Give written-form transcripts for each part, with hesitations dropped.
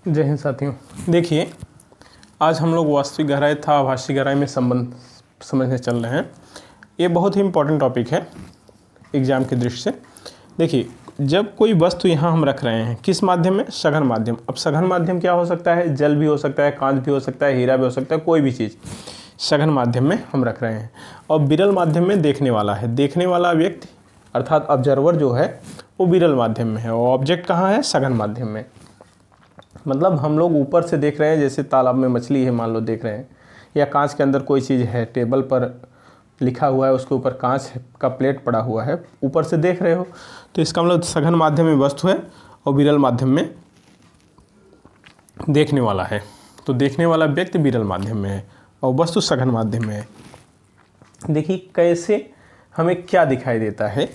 जय हिंद साथियों। देखिए, आज हम लोग वास्तविक गहराई तथा आभासी गहराई में संबंध समझने चल रहे हैं। ये बहुत ही इम्पोर्टेंट टॉपिक है एग्जाम की दृष्टि से। देखिए, जब कोई वस्तु यहाँ हम रख रहे हैं, किस माध्यम में? सघन माध्यम। अब सघन माध्यम क्या हो सकता है? जल भी हो सकता है, कांच भी हो सकता है, हीरा भी हो सकता है, कोई भी चीज़ सघन माध्यम में हम रख रहे हैं। और विरल माध्यम में देखने वाला है, देखने वाला व्यक्ति अर्थात ऑब्जर्वर जो है वो विरल माध्यम में है, और ऑब्जेक्ट कहाँ है? सघन माध्यम में। मतलब हम लोग ऊपर से देख रहे हैं, जैसे तालाब में मछली है मान लो देख रहे हैं, या कांच के अंदर कोई चीज़ है, टेबल पर लिखा हुआ है, उसके ऊपर कांच का प्लेट पड़ा हुआ है, ऊपर से देख रहे हो, तो इसका मतलब सघन माध्यम में वस्तु है और विरल माध्यम में देखने वाला है। तो देखने वाला व्यक्ति विरल माध्यम में है और वस्तु सघन माध्यम में है। देखिए कैसे हमें क्या दिखाई देता है।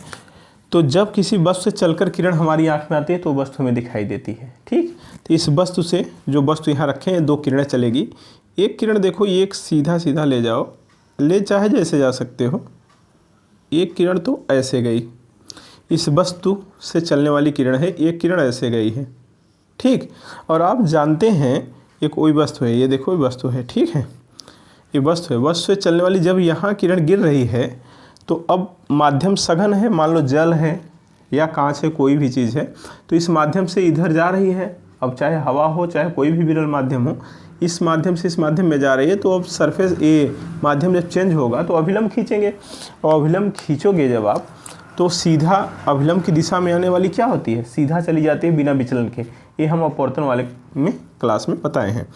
तो जब किसी वस्तु से चलकर किरण हमारी आँख में आती है तो वस्तु हमें दिखाई देती है। ठीक, तो इस वस्तु से जो वस्तु यहाँ रखे हैं, दो किरणें चलेगी। एक किरण देखो, ये एक सीधा सीधा ले जाओ, ले चाहे जैसे जा सकते हो। एक किरण तो ऐसे गई, इस वस्तु से चलने वाली किरण है, एक किरण ऐसे गई है। ठीक, और आप जानते हैं ये कोई वस्तु है, ये देखो ये वस्तु है। ठीक है, ये वस्तु है, वस्तु से चलने वाली जब यहाँ किरण गिर रही है तो अब माध्यम सघन है, मान लो जल है या कांच है, कोई भी चीज़ है, तो इस माध्यम से इधर जा रही है। अब चाहे हवा हो, चाहे कोई भी विरल माध्यम हो, इस माध्यम से इस माध्यम में जा रही है। तो अब सरफेस ए माध्यम जब चेंज होगा तो अभिलंब खींचेंगे, और अभिलंब खींचोगे जब आप, तो सीधा अभिलंब की दिशा में आने वाली क्या होती है? सीधा चली जाती है बिना विचलन के। ये हम अपवर्तन वाले में क्लास में बताए हैं।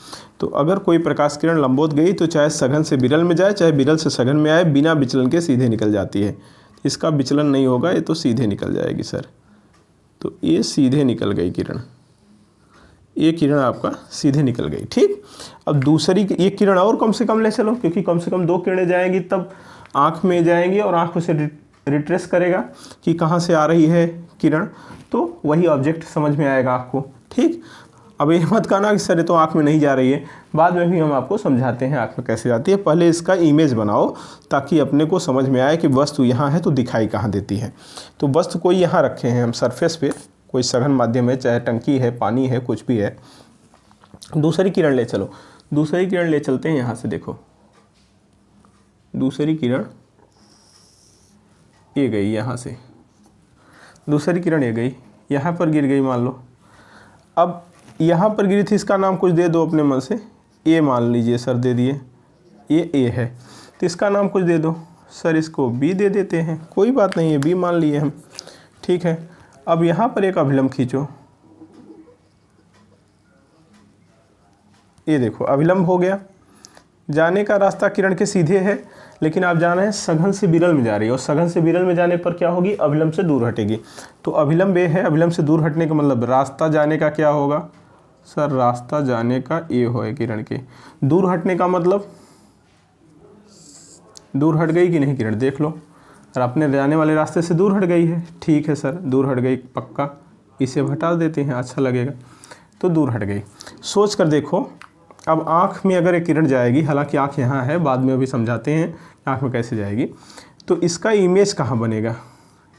तो अगर कोई प्रकाश किरण लंबवत गई तो चाहे सघन से विरल में जाए, चाहे विरल से सघन में आए, बिना विचलन के सीधे निकल जाती है। इसका विचलन नहीं होगा, ये तो सीधे निकल जाएगी सर। तो ये सीधे निकल गई किरण, ये किरण आपका सीधे निकल गई। ठीक, अब दूसरी ये किरण और कम से कम ले चलो, क्योंकि कम से कम दो किरणें जाएंगी तब आँख में जाएंगी और आँख उसे रिट्रेस करेगा कि कहाँ से आ रही है किरण, तो वही ऑब्जेक्ट समझ में आएगा आपको। ठीक, अब ये मत कहना कि सर ये तो आँख में नहीं जा रही है, बाद में भी हम आपको समझाते हैं आँख में कैसे जाती है। पहले इसका इमेज बनाओ ताकि अपने को समझ में आए कि वस्तु यहाँ है तो दिखाई कहाँ देती है। तो वस्तु कोई यहाँ रखे हैं हम सरफेस पे, कोई सघन माध्यम है, चाहे टंकी है, पानी है, कुछ भी है। दूसरी किरण ले चलो, दूसरी किरण ले चलते हैं यहाँ से। देखो दूसरी किरण ये गई यहाँ से, दूसरी किरण ये गई, यहाँ पर गिर गई मान लो। अब यहाँ पर गिरी थी, इसका नाम कुछ दे दो अपने मन से। ए मान लीजिए सर, दे दिए, ये ए है, तो इसका नाम कुछ दे दो सर, इसको बी दे देते हैं, कोई बात नहीं है, बी मान लिए हम। ठीक है, अब यहाँ पर एक अभिलंब खींचो, ये देखो अभिलंब हो गया। जाने का रास्ता किरण के सीधे है, लेकिन आप जान रहे हैं सघन से विरल में जा रही है, और सघन से विरल में जाने पर क्या होगी? अभिलंब से दूर हटेगी। तो अभिलंब ए है, अभिलंब से दूर हटने का मतलब रास्ता जाने का क्या होगा सर? रास्ता जाने का ए हो किरण के। दूर हटने का मतलब दूर हट गई कि नहीं किरण? देख लो, और अपने जाने वाले रास्ते से दूर हट गई है। ठीक है सर, दूर हट गई पक्का, इसे हटा देते हैं, अच्छा लगेगा। तो दूर हट गई, सोच कर देखो। अब आँख में अगर एक किरण जाएगी, हालांकि आँख यहाँ है, बाद में अभी समझाते हैं आँख में कैसे जाएगी, तो इसका इमेज कहाँ बनेगा?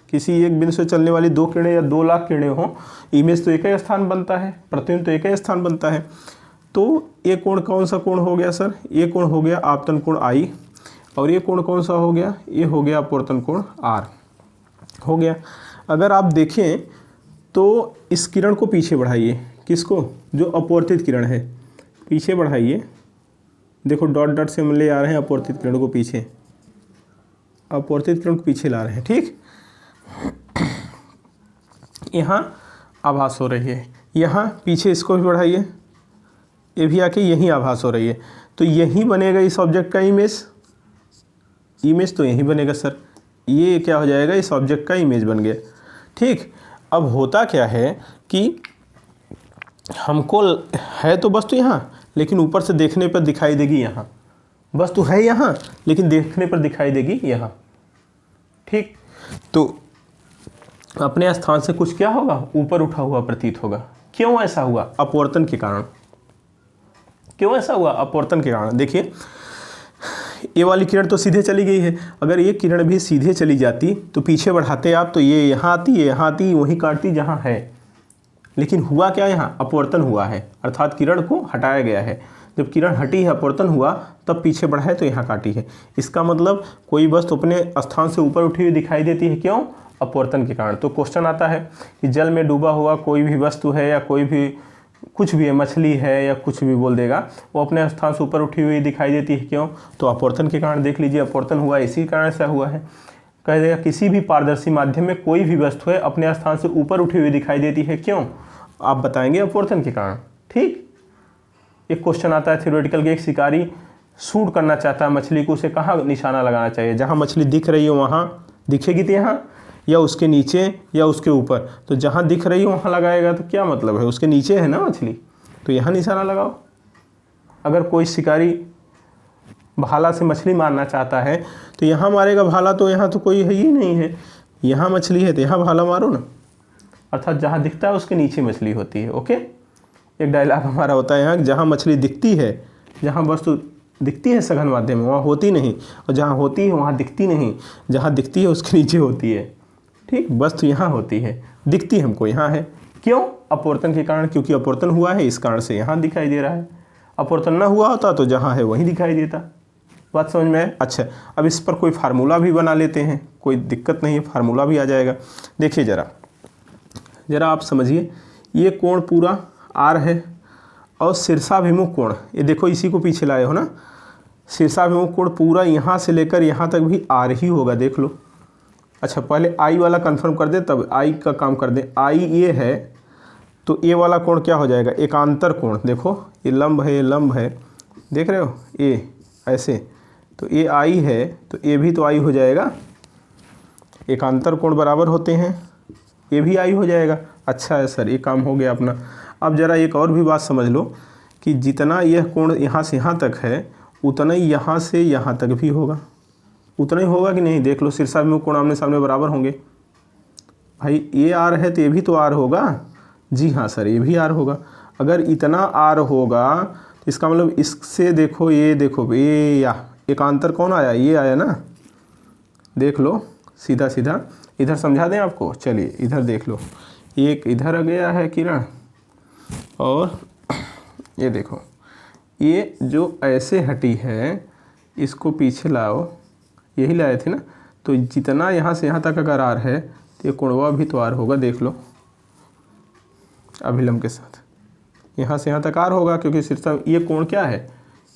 किसी एक बिंदु से चलने वाली दो किरणें या 2 लाख किरणें हों, इमेज तो एक ही स्थान बनता है, प्रतिबिंब तो एक ही स्थान बनता है। तो ये कोण कौन सा कोण हो गया सर? ये कोण हो गया आपतन कोण आई, और ये कोण कौन सा हो गया? ये हो गया अपवर्तन कोण आर हो गया। अगर आप देखें तो इस किरण को पीछे बढ़ाइए, किसको? जो अपवर्तित किरण है, पीछे बढ़ाइए। देखो डॉट डॉट से हम ले आ रहे हैं अपवर्तित किरण को पीछे, अपवर्तित किरण को पीछे ला रहे हैं। ठीक, यहाँ आभास हो रही है, यहाँ पीछे इसको भी बढ़ाइए, ये भी आके यहीं आभास हो रही है, तो यहीं बनेगा इस ऑब्जेक्ट का इमेज। इमेज तो यहीं बनेगा सर, ये क्या हो जाएगा? इस ऑब्जेक्ट का इमेज बन गया। ठीक, अब होता क्या है कि हमको है तो वस्तु यहाँ, लेकिन ऊपर से देखने पर दिखाई देगी यहाँ। वस्तु है यहाँ, लेकिन देखने पर दिखाई देगी यहाँ। ठीक, तो अपने स्थान से कुछ क्या होगा? ऊपर उठा हुआ प्रतीत होगा। क्यों ऐसा हुआ? अपवर्तन के कारण। क्यों ऐसा हुआ? अपवर्तन के कारण। देखिए ये वाली किरण तो सीधे चली गई है, अगर ये किरण भी सीधे चली जाती तो पीछे बढ़ाते आप, तो ये यहाँ आती, ये यहाँ आती, वहीं काटती जहाँ है। लेकिन हुआ क्या, यहाँ अपवर्तन हुआ है, अर्थात किरण को हटाया गया है। जब किरण हटी है, अपवर्तन हुआ, तब पीछे बढ़ा है तो यहाँ काटी है। इसका मतलब कोई वस्तु अपने स्थान से ऊपर उठी हुई दिखाई देती है, क्यों, अपवर्तन के कारण। तो क्वेश्चन आता है कि जल में डूबा हुआ कोई भी वस्तु है या कोई भी कुछ भी है, मछली है या कुछ भी बोल देगा, वो अपने स्थान से ऊपर उठी हुई दिखाई देती है, क्यों, तो अपवर्तन के कारण। देख लीजिए अपवर्तन हुआ इसी कारण से हुआ है। कह देगा किसी भी पारदर्शी माध्यम में कोई भी वस्तु है अपने स्थान से ऊपर उठी हुई दिखाई देती है, क्यों, आप बताएंगे अपवर्तन के कारण। ठीक, एक क्वेश्चन आता है थ्योरेटिकल के, एक शिकारी शूट करना चाहता है मछली को, उसे कहाँ निशाना लगाना चाहिए, जहाँ मछली दिख रही है वहाँ दिखेगी तो यहाँ, या उसके नीचे या उसके ऊपर। तो जहाँ दिख रही है वहाँ लगाएगा, तो क्या मतलब है, उसके नीचे है ना मछली, तो यहाँ निशाना लगाओ। अगर कोई शिकारी भाला से मछली मारना चाहता है तो यहाँ मारेगा भाला, तो यहाँ तो कोई है ही नहीं है, यहाँ मछली है तो यहाँ भाला मारो ना, अर्थात जहाँ दिखता है उसके नीचे मछली होती है। ओके, एक डायलॉग हमारा होता है यहाँ, जहाँ मछली दिखती है, जहाँ वस्तु दिखती है सघन माध्यम में वहाँ होती नहीं, और जहाँ होती है वहाँ दिखती नहीं, जहाँ दिखती है उसके नीचे होती है। ठीक, वस्तु यहाँ होती है, दिखती हमको यहाँ है, क्यों, अपवर्तन के कारण, क्योंकि अपवर्तन हुआ है इस कारण से यहाँ दिखाई दे रहा है। अपवर्तन ना हुआ होता तो जहाँ है वहीं दिखाई देता। बात समझ में है। अच्छा, अब इस पर कोई फार्मूला भी बना लेते हैं, कोई दिक्कत नहीं है, फार्मूला भी आ जाएगा। देखिए ज़रा आप समझिए, ये कोण पूरा आर है और शीर्षाभिमुख कोण, ये देखो इसी को पीछे लाए हो ना, शीर्षाभिमुख कोण पूरा यहाँ से लेकर यहाँ तक भी आर ही होगा, देख लो। अच्छा, पहले आई वाला कंफर्म कर दे, तब आई का काम कर दे। आई ये है तो ये वाला कोण क्या हो जाएगा, एकांतर कोण। देखो ये लंब है, ये लंब है, देख रहे हो, ये ऐसे, तो ये आई है तो ये भी तो आई हो जाएगा, एकांतर कोण बराबर होते हैं, ये भी आई हो जाएगा। अच्छा है सर, ये काम हो गया अपना। अब ज़रा एक और भी बात समझ लो कि जितना यह कोण यहाँ से यहाँ तक है, उतना ही यहाँ से यहाँ तक भी होगा, उतना ही होगा कि नहीं, देख लो, शीर्षाभिमुख कोण आमने सामने बराबर होंगे। भाई ये आर है तो ये भी तो आर होगा, जी हाँ सर, ये भी आर होगा। अगर इतना आर होगा तो इसका मतलब इससे देखो, ये देखो, ये या एकांतर कौन आया, ये आया ना, देख लो सीधा सीधा। इधर समझा दें आपको, चलिए इधर देख लो, एक इधर आ गया है किरण, और ये देखो, ये जो ऐसे हटी है इसको पीछे लाओ, यही लाए थे ना, तो जितना यहाँ से यहाँ तक अगर आर है तो ये कोणवा भी तो आर होगा, देख लो अभिलंब के साथ, यहाँ से यहाँ तक आर होगा, क्योंकि शीर्षा, ये कोण क्या है,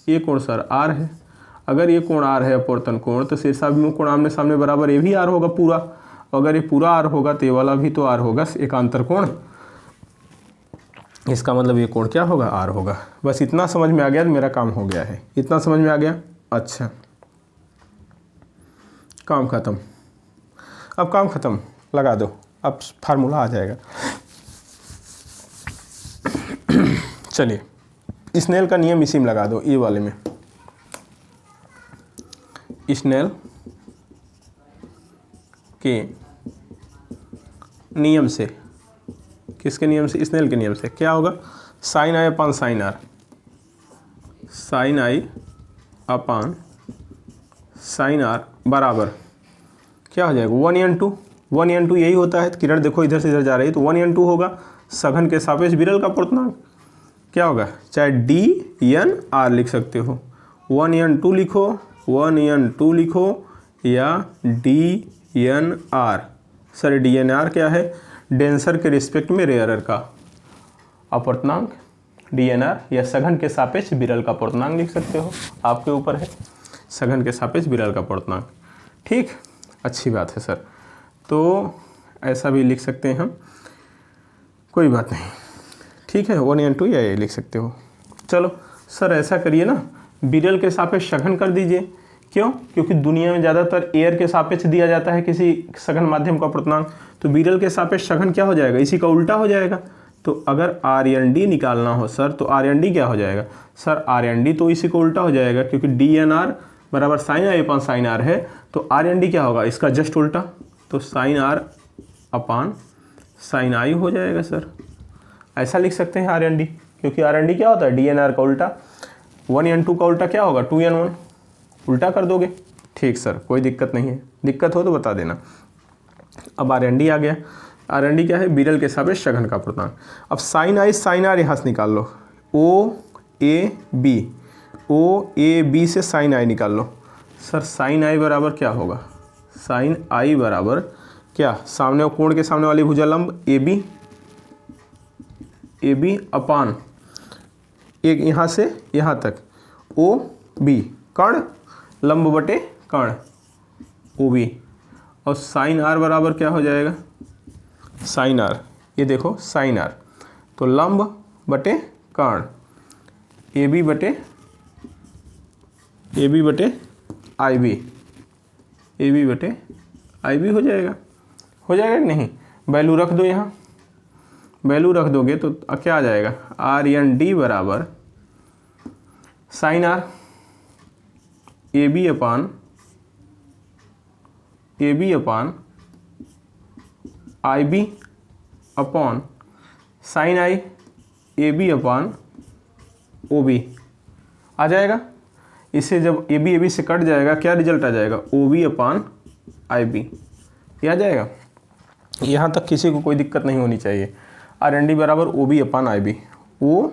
ये कोण सर आर है। अगर ये कोण आर है अपवर्तन कोण, तो शीर्षाभिमुख कोण आमने सामने बराबर, ये भी आर होगा पूरा। अगर ये पूरा आर होगा तो ये वाला भी तो आर होगा, एकांतर कोण। इसका मतलब ये कोण क्या होगा, आर होगा। बस इतना समझ में आ गया तो मेरा काम हो गया है, इतना समझ में आ गया। अच्छा, काम ख़त्म, अब काम ख़त्म, लगा दो, अब फार्मूला आ जाएगा। चलिए स्नेल का नियम इसी में लगा दो, ये वाले में, स्नेल के नियम से, किसके नियम से, स्नेल के नियम से क्या होगा, sine I upon sine R, sine I upon sine R बराबर क्या हो जाएगा, 1n2, 1n2 यही होता है। किरण देखो इधर से इधर जा रही है तो 1n2 होगा, सघन के सापेक्ष विरल का पूर्णांक क्या होगा, चाहे d(n)r लिख सकते हो, 1n2 लिखो, 1n2 लिखो या d(n)r। सर d(n)r क्या है, डेंसर के रिस्पेक्ट में रेयरर का अपवर्तनांक, d(n)r, या सघन के सापेक्ष विरल का पूर्णांक लिख सकते हो, आपके ऊपर है, सघन के सापेक्ष विरल का पूर्णांक। ठीक, अच्छी बात है सर, तो ऐसा भी लिख सकते हैं हम, कोई बात नहीं, ठीक है, 1n2 या ये लिख सकते हो। चलो सर ऐसा करिए ना, विरल के सापेक्ष सघन कर दीजिए, क्यों, क्योंकि दुनिया में ज़्यादातर एयर के सापेक्ष दिया जाता है किसी सघन माध्यम का पूर्णांक, तो विरल के सापेक्ष सघन क्या हो जाएगा, इसी का उल्टा हो जाएगा। तो अगर RND निकालना हो सर, तो RND क्या हो जाएगा सर, RND तो इसी को उल्टा हो जाएगा, क्योंकि d(n)r बराबर sine I upon sine R है, तो RND क्या होगा, इसका जस्ट उल्टा, तो sine R upon sine I हो जाएगा सर, ऐसा लिख सकते हैं RND, क्योंकि RND क्या होता है, d(n)r का उल्टा, 1n2 का उल्टा क्या होगा, 2n1, उल्टा कर दोगे। ठीक सर, कोई दिक्कत नहीं है, दिक्कत हो तो बता देना। अब RND आ गया, आर एन डी क्या है, विरल के सापेक्ष सघन का अपूर्णांक। अब साइन आई साइन आर यहाँ से निकाल लो, ओ ए बी से साइन आई निकाल लो। सर साइन आई बराबर क्या होगा, साइन आई बराबर क्या, सामने कोण के सामने वाली भुजा लंब ए बी अपान एक यहाँ से यहाँ तक ओ बी, कर्ण लंब बटे कर्ण ओ बी, और साइन आर बराबर क्या हो जाएगा, साइन आर, ये देखो साइन आर, तो लंब बटे कर्ण ए बी बटे आई बी, ए बी बटे आई बी हो जाएगा कि नहीं। वैल्यू रख दो, यहाँ वैल्यू रख दोगे तो क्या आ जाएगा, आर एन डी बराबर sine R A B upon I B upon sine I A B upon O B आ जाएगा। इससे जब ए बी से कट जाएगा क्या रिजल्ट आ जाएगा, ओ बी अपान आई बी, ये आ जाएगा। यहाँ तक किसी को कोई दिक्कत नहीं होनी चाहिए। आर एन डी बराबर O B upon I B, O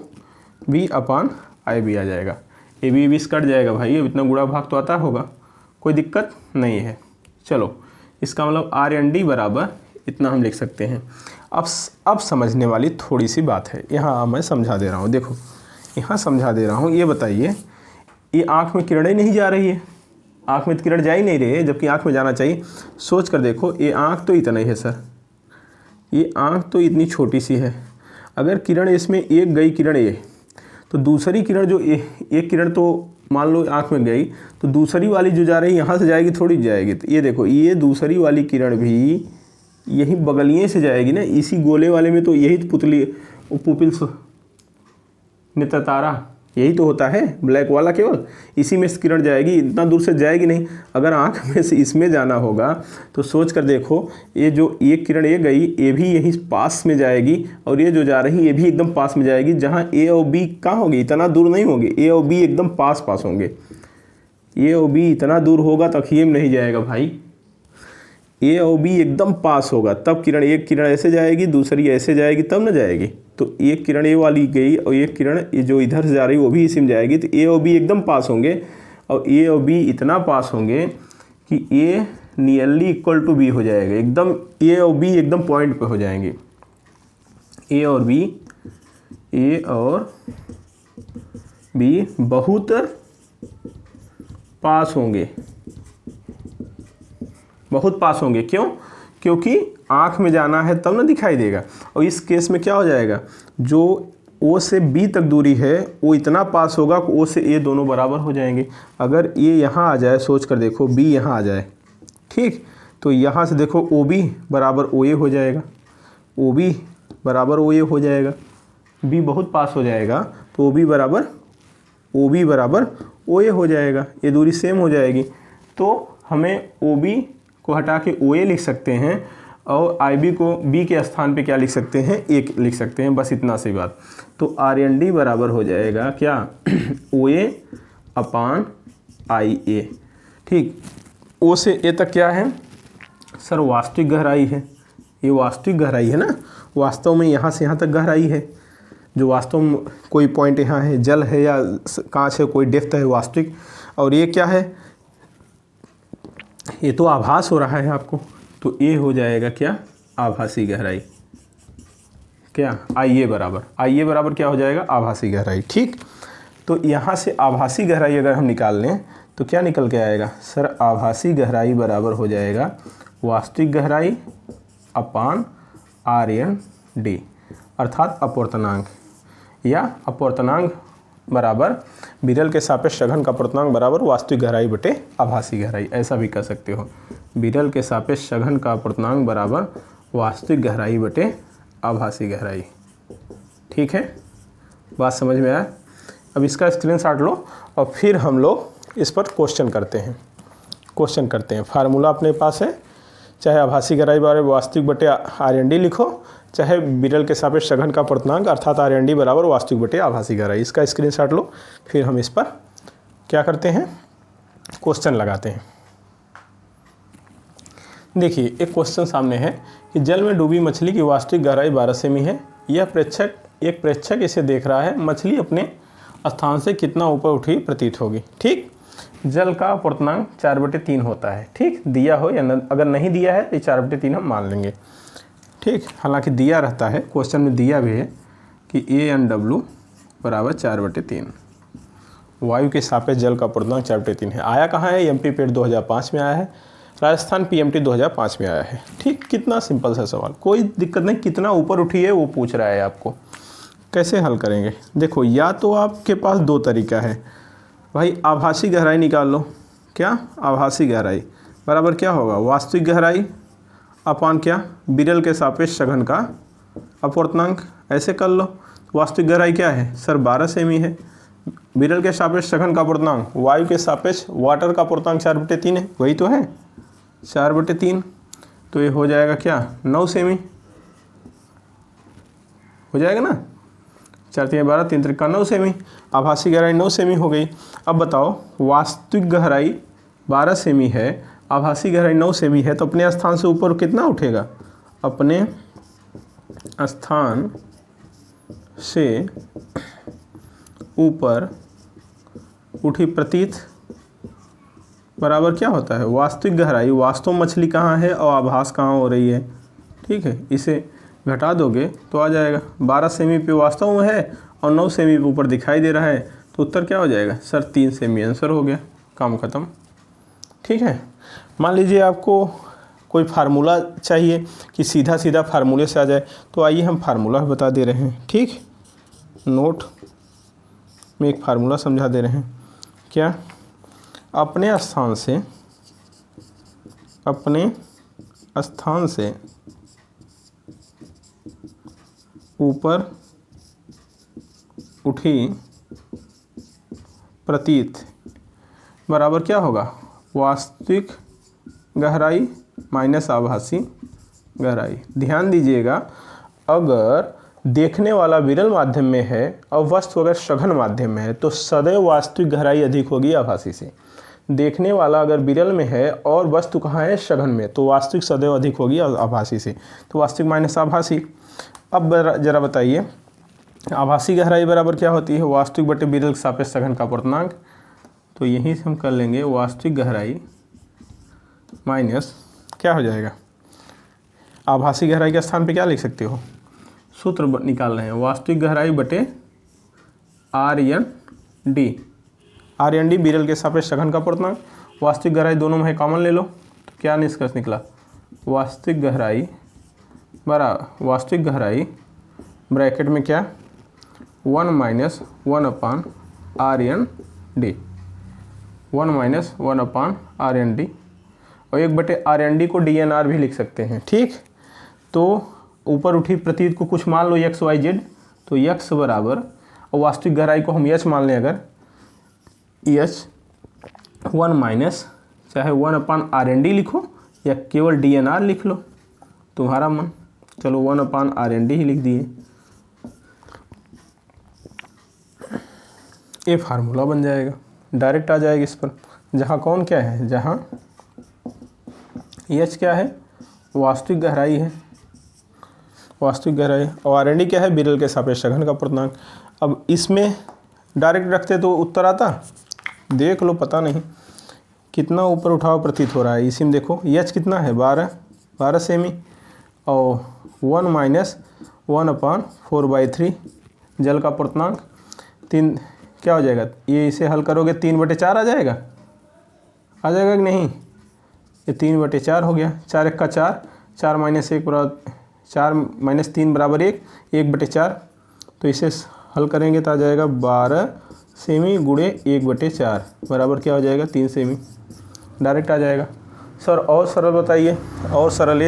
B upon I B आ जाएगा। ए बी से कट जाएगा भाई, अब इतना गुणा भाग तो आता होगा, कोई दिक्कत नहीं है। चलो इसका मतलब आर एन डी बराबर इतना हम लिख सकते हैं। अब समझने वाली थोड़ी सी बात है, यहाँ मैं समझा दे रहा हूँ, देखो यहाँ समझा दे रहा हूँ। ये बताइए, ये आँख में किरणें नहीं जा रही है, आँख में तो किरण जा ही नहीं रही है, जबकि आँख में जाना चाहिए। सोच कर देखो, ये आँख तो इतना ही है सर, ये आँख तो इतनी छोटी सी है, अगर किरण इसमें एक गई किरण ये, तो दूसरी किरण जो एक किरण तो मान लो आँख में गई, तो दूसरी वाली जो जा रही यहाँ से जाएगी थोड़ी जाएगी। तो ये देखो, ये दूसरी वाली किरण भी यही बगलिए से जाएगी ना, इसी गोले वाले में तो यही पुतली पुपिल्स नेत्र तारा यही तो होता है, ब्लैक वाला केवल इसी में से किरण जाएगी, इतना दूर से जाएगी नहीं। अगर आँख में से इसमें जाना होगा तो सोच कर देखो, ये जो एक किरण ये गई, ये भी यही पास में जाएगी, और ये जो जा रही ये भी एकदम पास में जाएगी। जहाँ ए और बी कहाँ होगी, इतना दूर नहीं होंगे, ए और बी एकदम पास होंगे। ए और बी इतना दूर होगा तो अखिए में नहीं जाएगा भाई, ए और बी एकदम पास होगा, तब किरण, एक किरण ऐसे जाएगी दूसरी ऐसे जाएगी, तब ना जाएगी। तो एक किरण ए वाली गई और एक किरण ये जो इधर से जा रही है वो भी इसी में जाएगी, तो ए और बी एकदम पास होंगे, और ए और बी इतना पास होंगे कि ए नियरली इक्वल टू बी हो जाएगा, एकदम ए और बी एकदम पॉइंट पे हो जाएंगे। ए और बी बहुत पास होंगे, बहुत पास होंगे। क्यों? क्योंकि आँख में जाना है तब ना दिखाई देगा। और इस केस में क्या हो जाएगा, जो ओ से बी तक दूरी है वो इतना पास होगा कि ओ से ए दोनों बराबर हो जाएंगे। अगर ए यहाँ आ जाए, सोच कर देखो, बी यहाँ आ जाए, ठीक, तो यहाँ से देखो ओ बी बराबर ओ ए हो जाएगा, ओ बी बराबर ओ ए हो जाएगा, बी बहुत पास हो जाएगा तो ओ बी बराबर ओ ए हो जाएगा, ये दूरी सेम हो जाएगी। तो हमें ओ बी को हटा के ओ ए लिख सकते हैं, और आई बी को बी के स्थान पे क्या लिख सकते हैं, एक लिख सकते हैं, बस इतना सी बात। तो आर एन डी बराबर हो जाएगा क्या, ओ ए अपान आई ए, ठीक। ओ से ए तक क्या है सर, वास्तविक गहराई है, ये वास्तविक गहराई है ना, वास्तव में यहाँ से यहाँ तक गहराई है, जो वास्तव में कोई पॉइंट यहाँ है, जल है या कांच है, कोई डेप्थ है वास्तविक। और ये क्या है, ये तो आभास हो रहा है आपको, तो ए हो जाएगा क्या, आभासी गहराई, क्या आई ए बराबर क्या हो जाएगा, आभासी गहराई, ठीक। तो यहाँ से आभासी गहराई अगर हम निकाल लें तो क्या निकल के आएगा सर, आभासी गहराई बराबर हो जाएगा वास्तविक गहराई अपान आर एन डी, अर्थात अपवर्तनांक, या अपवर्तनांक बराबर विरल के सापेक्ष सघन का अपवर्तनांक बराबर वास्तविक गहराई बटे आभासी गहराई, ऐसा भी कह सकते हो। विरल के सापेक्ष सघन का अपवर्तनांक बराबर वास्तविक गहराई बटे आभासी गहराई, ठीक है, बात समझ में आया। अब इसका स्क्रीनशॉट लो और फिर हम लोग इस पर क्वेश्चन करते हैं। फार्मूला अपने पास है, चाहे आभासी गहराई बराबर वास्तविक बटे आर एन डी लिखो, चाहे विरल के सापेक्ष सघन का अपवर्तनांक अर्थात आर एन डी बराबर वास्तविक बटे आभासी गहराई। इसका स्क्रीनशॉट लो, फिर हम इस पर क्या करते हैं, क्वेश्चन लगाते हैं। देखिए एक क्वेश्चन सामने है कि जल में डूबी मछली की वास्तविक गहराई 12 सेमी है। यह एक प्रेक्षक इसे देख रहा है। मछली अपने स्थान से कितना ऊपर उठी प्रतीत होगी। ठीक, जल का अपूर्णांक 4/3 होता है। ठीक, दिया हो या अगर नहीं दिया है तो 4/3 हम मान लेंगे। ठीक, हालांकि दिया रहता है, क्वेश्चन में दिया भी है कि ANW बराबर 4/3। वायु के सापेक्ष जल का अपूर्णांक 4/3 है। आया कहाँ है? MP पेड 2005 में आया है, राजस्थान PMT 2005 में आया है। ठीक, कितना सिंपल सा सवाल, कोई दिक्कत नहीं। कितना ऊपर उठी है वो पूछ रहा है आपको। कैसे हल करेंगे? देखो, या तो आपके पास दो तरीका है भाई, आभासी गहराई निकाल लो। क्या? आभासी गहराई बराबर क्या होगा? वास्तविक गहराई अपान क्या? विरल के सापेक्ष सघन का अपूर्णांक। ऐसे कर लो। वास्तविक गहराई क्या है सर? 12 सेमी है। विरल के सापेक्ष सघन का अपूर्णांक, वायु के सापेक्ष वाटर का अपूर्णांक 4/3 है, वही तो है 4/3। तो ये हो जाएगा क्या? 9 सेमी हो जाएगा ना। 4 3 12, 3 3 9 सेमी। आभासी गहराई 9 सेमी हो गई। अब बताओ, वास्तविक गहराई 12 सेमी है, आभासी गहराई 9 सेमी है, तो अपने स्थान से ऊपर कितना उठेगा? अपने स्थान से ऊपर उठी प्रतीत बराबर क्या होता है? वास्तविक गहराई, वास्तव मछली कहाँ है और आभास कहाँ हो रही है। ठीक है, इसे घटा दोगे तो आ जाएगा 12 सेमी पे वास्तव में है और 9 सेमी पे ऊपर दिखाई दे रहा है, तो उत्तर क्या हो जाएगा सर? 3 सेमी आंसर हो गया, काम खत्म। ठीक है, मान लीजिए आपको कोई फार्मूला चाहिए कि सीधा सीधा फार्मूले से आ जाए, तो आइए हम फार्मूला बता दे रहे हैं। ठीक, नोट में एक फार्मूला समझा दे रहे हैं। क्या? अपने स्थान से ऊपर उठी प्रतीत बराबर क्या होगा? वास्तविक गहराई माइनस आभासी गहराई। ध्यान दीजिएगा, अगर देखने वाला विरल माध्यम में है और वस्तु अगर सघन माध्यम में है तो सदैव वास्तविक गहराई अधिक होगी आभासी से। देखने वाला अगर विरल में है और वस्तु कहाँ है? सघन में, तो वास्तविक सदैव अधिक होगी आभासी से। तो वास्तविक माइनस आभासी। अब जरा बताइए, आभासी गहराई बराबर क्या होती है? वास्तविक बटे विरल के सापेक्ष सघन का अपूर्णांक। तो यहीं से हम कर लेंगे वास्तविक गहराई माइनस क्या हो जाएगा? आभासी गहराई के स्थान पे क्या लिख सकते हो? सूत्र निकाल रहे हैं, वास्तविक गहराई बटे RND विरल के सापेक्ष सघन का अपूर्णांक। वास्तविक गहराई दोनों में है, कॉमन ले लो, तो क्या निष्कर्ष निकला? वास्तविक गहराई ब्रैकेट में क्या? 1 माइनस 1/RND, 1 माइनस 1/RND, और 1/RND को DNR भी लिख सकते हैं। ठीक, तो ऊपर उठी प्रतीत को कुछ मान लो x y z, तो x बराबर, और वास्तविक गहराई को हम h मान लें, अगर h 1 माइनस चाहे 1/RND लिखो या केवल DNR लिख लो, तुम्हारा मन। चलो 1/RND ही लिख दिए, ये फार्मूला बन जाएगा, डायरेक्ट आ जाएगा इस पर। जहाँ कौन क्या है? जहाँ h क्या है? वास्तविक गहराई है, वास्तविक गहराई, और RND क्या है? विरल के सापेक्ष सघन का अपूर्णांक। अब इसमें डायरेक्ट रखते तो उत्तर आता। देख लो, पता नहीं कितना ऊपर उठाव प्रतीत हो रहा है। इसी में देखो h कितना है? 12 सेमी, और 1 माइनस 1/4/3 जल का अपूर्णांक 3 क्या हो जाएगा? ये इसे हल करोगे 3/4 आ जाएगा कि नहीं? ये 3/4 हो गया। 4 1 का 4, 4 माइनस 1 बराबर 4 माइनस 3 बराबर 1, 1/4। तो इसे हल करेंगे तो आ जाएगा 12 सेमी गुणे 1/4 बराबर क्या हो जाएगा? 3 सेमी। डायरेक्ट आ जाएगा। सर और सरल बताइए। और सरल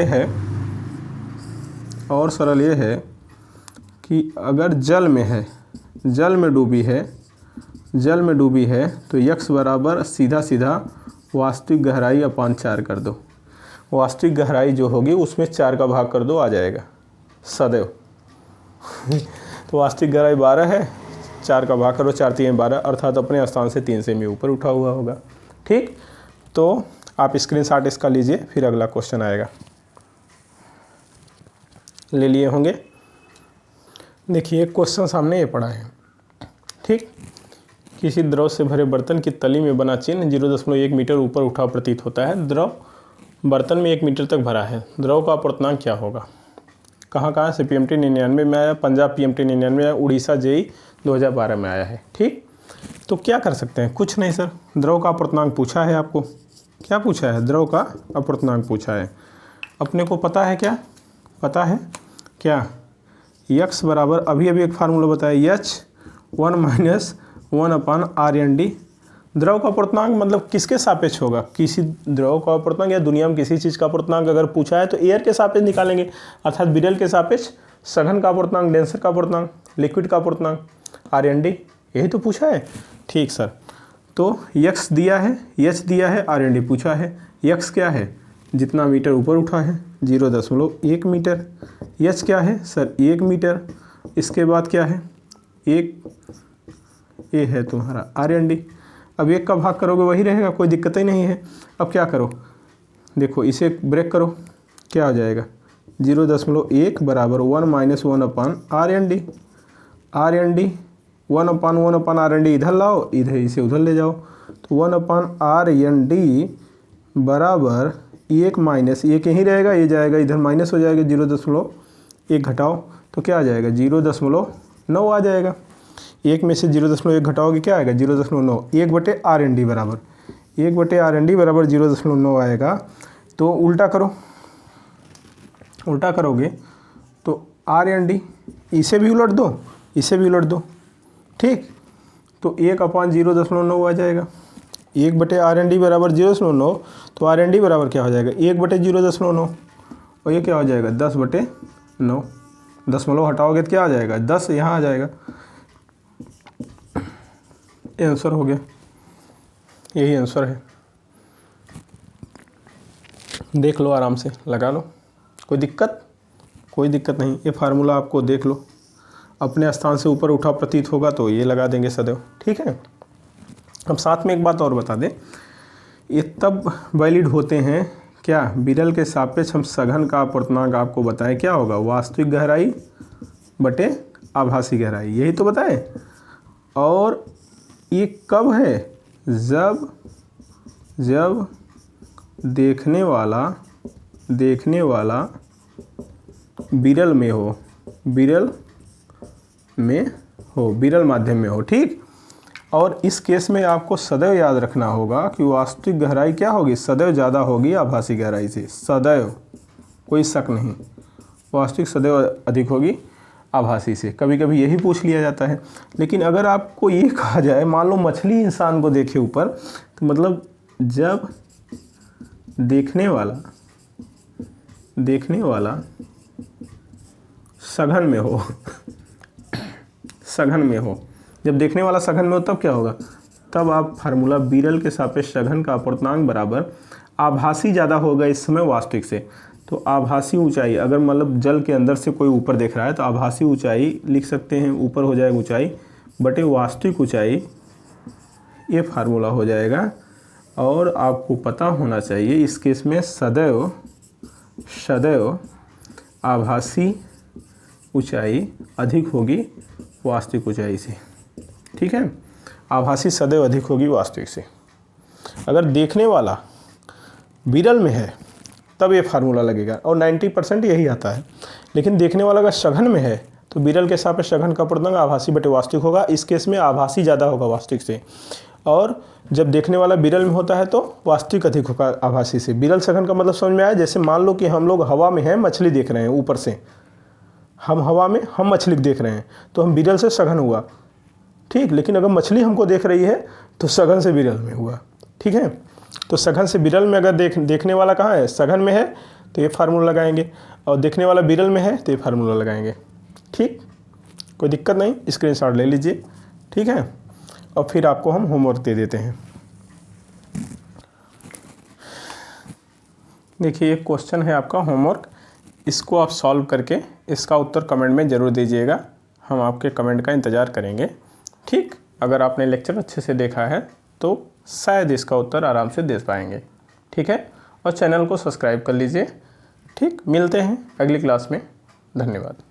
ये है कि अगर जल में डूबी है तो x बराबर सीधा सीधा वास्तविक गहराई अपान 4 कर दो। वास्तविक गहराई जो होगी उसमें 4 का भाग कर दो, आ जाएगा सदैव। तो वास्तविक गहराई 12 है, 4 का भाग करो, 4 3 12, अर्थात अपने स्थान से 3 सेमी ऊपर उठा हुआ होगा। ठीक, तो आप स्क्रीनशॉट इसका लीजिए, फिर अगला क्वेश्चन आएगा। ले लिए होंगे। देखिए क्वेश्चन सामने ये पड़ा है, ठीक। किसी द्रव से भरे बर्तन की तली में बना चिन्ह 0.1 मीटर ऊपर उठा प्रतीत होता है। द्रव बर्तन में 1 मीटर तक भरा है। द्रव का अपवर्तनांक क्या होगा? कहाँ से? PMT 99 में आया, पंजाब PMT 99 में आया, उड़ीसा JEE 2012 में आया है, ठीक। तो क्या कर सकते हैं? कुछ नहीं सर, द्रव का अपवर्तनांक पूछा है आपको। क्या पूछा है? द्रव का अपवर्तनांक पूछा है। अपने को पता है क्या? पता है क्या? x बराबर अभी एक फार्मूला बताया, H1 - 1/RND। द्रव का अपवर्तनांक मतलब किसके सापेक्ष होगा? किसी द्रव का अपवर्तनांक या दुनिया में किसी चीज़ का अपवर्तनांक अगर पूछा है तो एयर के सापेक्ष निकालेंगे, अर्थात विरल के सापेक्ष सघन का अपवर्तनांक, डेंसर का अपवर्तनांक, लिक्विड का अपवर्तनांक, RND, यही तो पूछा है। ठीक सर, तो x दिया है, H दिया है, RND पूछा है। x क्या है? जितना मीटर ऊपर उठा है 0.1 मीटर। H क्या है सर? 1 मीटर। इसके बाद क्या है? ये है तुम्हारा RND। अब 1 का भाग करोगे वही रहेगा, कोई दिक्कत ही नहीं है। अब क्या करो, देखो इसे ब्रेक करो, क्या हो जाएगा? 0.1 बराबर 1 - 1/RND। RND 1/1/RND इधर लाओ, इधर इसे उधर ले जाओ, तो 1/RND बराबर 1 माइनस 1 यहीं रहेगा, ये जाएगा इधर माइनस हो जाएगा, 0.1 घटाओ तो क्या आ जाएगा? 0.9 आ जाएगा। 1 में से 0.1 घटाओगे क्या आएगा? 0.9। 1/RND बराबर 1/RND बराबर 0.9 आएगा। तो उल्टा करो, उल्टा करोगे तो RND इसे भी उलट दो, इसे भी उलट दो, ठीक। तो 1/0.9 आ जाएगा। 1/RND बराबर 0.9, तो RND बराबर क्या हो जाएगा? 1/0.9, और ये क्या हो जाएगा? 10/9। 10 हटाओगे तो क्या आ जाएगा? 10 यहाँ आ जाएगा। ये आंसर हो गया, यही आंसर है। देख लो, आराम से लगा लो, कोई दिक्कत? कोई दिक्कत नहीं। ये फार्मूला आपको देख लो, अपने स्थान से ऊपर उठा प्रतीत होगा तो ये लगा देंगे सदैव, ठीक है। अब साथ में एक बात और बता दें, ये तब वैलिड होते हैं क्या? विरल के सापेक्ष हम सघन का अपवर्तनांक आपको बताएं क्या होगा? वास्तविक गहराई बटे आभासी गहराई, यही तो बताएं। और ये कब है? जब देखने वाला विरल में हो, विरल माध्यम में हो, ठीक। और इस केस में आपको सदैव याद रखना होगा कि वास्तविक गहराई क्या होगी? सदैव ज़्यादा होगी आभासी गहराई से, सदैव, कोई शक नहीं। वास्तविक सदैव अधिक होगी आभासी से। कभी कभी यही पूछ लिया जाता है। लेकिन अगर आपको ये कहा जाए, मान लो मछली इंसान को देखे ऊपर, तो मतलब जब देखने वाला सघन में हो सघन में हो, जब देखने वाला सघन में हो तब क्या होगा? तब आप फार्मूला विरल के सापेक्ष सघन का अपवर्तनांक बराबर आभासी ज़्यादा होगा इस समय वास्तविक से। तो आभासी ऊंचाई, अगर मतलब जल के अंदर से कोई ऊपर देख रहा है तो आभासी ऊंचाई लिख सकते हैं, ऊपर हो जाएगा ऊंचाई बटे वास्तविक ऊंचाई, ये फार्मूला हो जाएगा। और आपको पता होना चाहिए इस केस में सदैव आभासी ऊंचाई अधिक होगी वास्तविक ऊंचाई से, ठीक है। आभासी सदैव अधिक होगी वास्तविक से। अगर देखने वाला विरल में है तब ये फार्मूला लगेगा, और 90% यही आता है। लेकिन देखने वाला अगर सघन में है तो विरल के सापेक्ष सघन का अपवर्तनांक आभासी बटे वास्तविक होगा। इस केस में आभासी ज़्यादा होगा वास्तविक से, और जब देखने वाला विरल में होता है तो वास्तविक अधिक होगा आभासी से। विरल सघन का मतलब समझ में आया? जैसे मान लो कि हम लोग हवा में हैं, मछली देख रहे हैं ऊपर से, हम हवा में हम मछली देख रहे हैं तो हम विरल से सघन हुआ, ठीक। लेकिन अगर मछली हमको देख रही है तो सघन से विरल में हुआ, ठीक है। तो सघन से विरल में अगर देखने वाला कहाँ है? सघन में है, तो ये फार्मूला लगाएंगे, और देखने वाला विरल में है तो ये फार्मूला लगाएंगे, ठीक। कोई दिक्कत नहीं, स्क्रीनशॉट ले लीजिए, ठीक है। और फिर आपको हम होमवर्क दे देते हैं। देखिए एक क्वेश्चन है आपका होमवर्क, इसको आप सॉल्व करके इसका उत्तर कमेंट में ज़रूर दीजिएगा। हम आपके कमेंट का इंतज़ार करेंगे, ठीक। अगर आपने लेक्चर अच्छे से देखा है तो शायद इसका उत्तर आराम से दे पाएंगे। ठीक है, और चैनल को सब्सक्राइब कर लीजिए। ठीक, मिलते हैं अगली क्लास में। धन्यवाद।